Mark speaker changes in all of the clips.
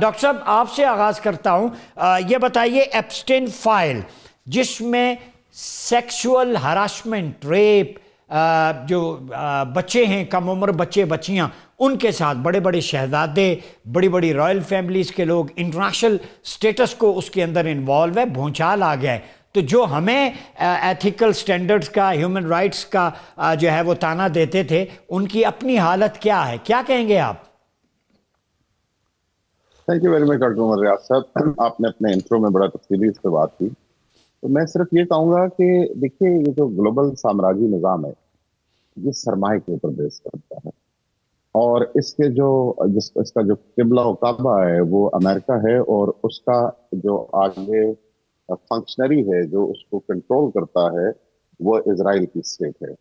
Speaker 1: Doctor صاحب آپ سے آغاز کرتا ہوں. یہ بتائیے ایپسٹین فائل جس میں سیکسول ہراسمنٹ، ریپ، جو بچے ہیں کم عمر بچے بچیاں ان کے ساتھ، بڑے بڑے شہزادے، بڑی بڑی رائل فیملیز کے لوگ، انٹرنیشنل سٹیٹس کو اس کے اندر انوالو ہے، بھونچال آ گیا ہے. تو جو ہمیں ایتھیکل سٹینڈرڈز کا، ہیومن رائٹس کا جو ہے وہ تانا دیتے تھے، ان کی اپنی حالت کیا ہے؟ کیا کہیں گے آپ؟
Speaker 2: Thank you very much doctor Umar Riaz صاحب. آپ نے اپنے انٹرو میں بڑا تفصیلی اس پہ بات کی. تو میں صرف یہ کہوں گا کہ دیکھیے، یہ جو گلوبل سامراجی نظام ہے یہ سرمایہ کے اوپر بیس کرتا ہے، اور اس کے اس کا جو قبلہ و کعبہ ہے وہ امریکہ ہے، اور اس کا جو آگے فنکشنری ہے جو اس کو کنٹرول کرتا ہے وہ اسرائیل کی اسٹیٹ ہے.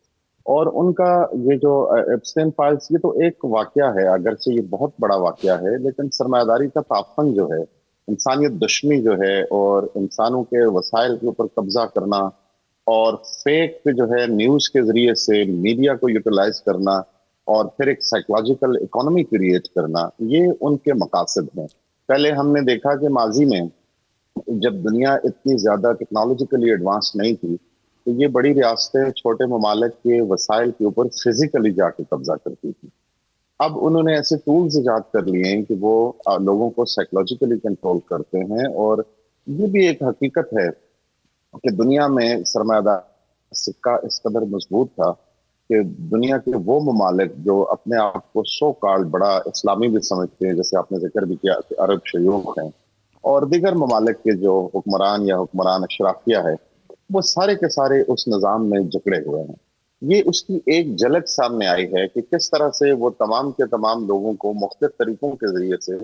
Speaker 2: اور ان کا یہ جو ایپسٹین فائلز، یہ تو ایک واقعہ ہے، اگرچہ یہ بہت بڑا واقعہ ہے، لیکن سرمایہ داری کا تعفن جو ہے، انسانیت دشمنی جو ہے، اور انسانوں کے وسائل کے اوپر قبضہ کرنا، اور فیک جو ہے نیوز کے ذریعے سے میڈیا کو یوٹیلائز کرنا، اور پھر ایک سائیکولوجیکل اکانومی کریٹ کرنا، یہ ان کے مقاصد ہیں. پہلے ہم نے دیکھا کہ ماضی میں جب دنیا اتنی زیادہ ٹیکنالوجیکلی ایڈوانس نہیں تھی تو یہ بڑی ریاستیں چھوٹے ممالک کے وسائل کے اوپر فزیکلی جا کے قبضہ کرتی تھی. اب انہوں نے ایسے ٹولز ایجاد کر لیے ہیں کہ وہ لوگوں کو سائیکولوجیکلی کنٹرول کرتے ہیں. اور یہ بھی ایک حقیقت ہے کہ دنیا میں سرمایہ دار سکہ اس قدر مضبوط تھا کہ دنیا کے وہ ممالک جو اپنے آپ کو سو کالڈ بڑا اسلامی بھی سمجھتے ہیں، جیسے آپ نے ذکر بھی کیا کہ عرب شیوخ ہیں اور دیگر ممالک کے جو حکمران یا حکمران اشرافیہ ہے، وہ سارے کے سارے اس نظام میں جکڑے ہوئے ہیں. یہ اس کی ایک جھلک سامنے آئی ہے کہ کس طرح سے وہ تمام کے تمام لوگوں کو مختلف طریقوں کے ذریعے سے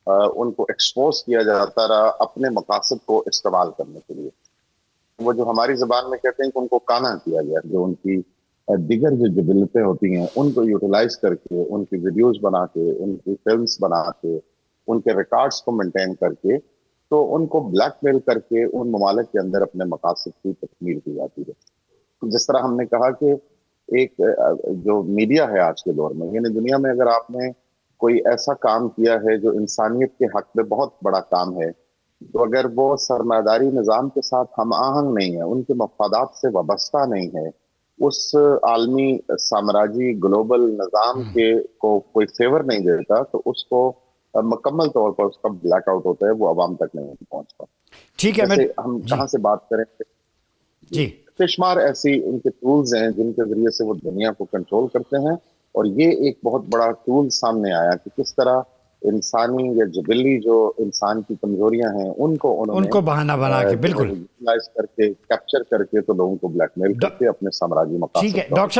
Speaker 2: ان کو ایکسپوز کیا جاتا رہا اپنے مقاصد کو استعمال کرنے کے لیے. وہ جو ہماری زبان میں کہتے ہیں کہ ان کو کانا کیا گیا، جو ان کی دیگر جو جبلتیں ہوتی ہیں ان کو یوٹیلائز کر کے، ان کی ویڈیوز بنا کے، ان کی فلمز بنا کے، ان کے ریکارڈز کو مینٹین کر کے، تو ان کو بلیک میل کر کے ان ممالک کے اندر اپنے مقاصد کی تکمیل کی جاتی ہے. جس طرح ہم نے کہا کہ ایک جو میڈیا ہے آج کے دور میں، یعنی دنیا میں اگر آپ نے کوئی ایسا کام کیا ہے جو انسانیت کے حق میں بہت بڑا کام ہے، تو اگر وہ سرمایہ داری نظام کے ساتھ ہم آہنگ نہیں ہے، ان کے مفادات سے وابستہ نہیں ہے، اس عالمی سامراجی گلوبل نظام کے کو کوئی فیور نہیں دیتا، تو اس کو مکمل طور پر اس کا بلیک آؤٹ ہوتا ہے، وہ عوام تک نہیں پہنچتا.
Speaker 1: ٹھیک ہے.
Speaker 2: جیسے ہم کہاں سے بات کریں،
Speaker 1: جی
Speaker 2: بے شمار ایسی ان کے ٹولز ہیں جن کے ذریعے سے وہ دنیا کو کنٹرول کرتے ہیں. اور یہ ایک بہت بڑا ٹول سامنے آیا کہ کس طرح انسانی یا جبلی جو انسان کی کمزوریاں ہیں ان کو انہوں نے
Speaker 1: بہانہ بنا کے، بالکل
Speaker 2: یوٹیلائز کر کے، کیپچر کر کے، تو لوگوں کو بلیک میل کر کے اپنے سامراجی
Speaker 1: ٹھیک
Speaker 2: مقاصد
Speaker 1: ہے
Speaker 2: کا
Speaker 1: ڈاکٹر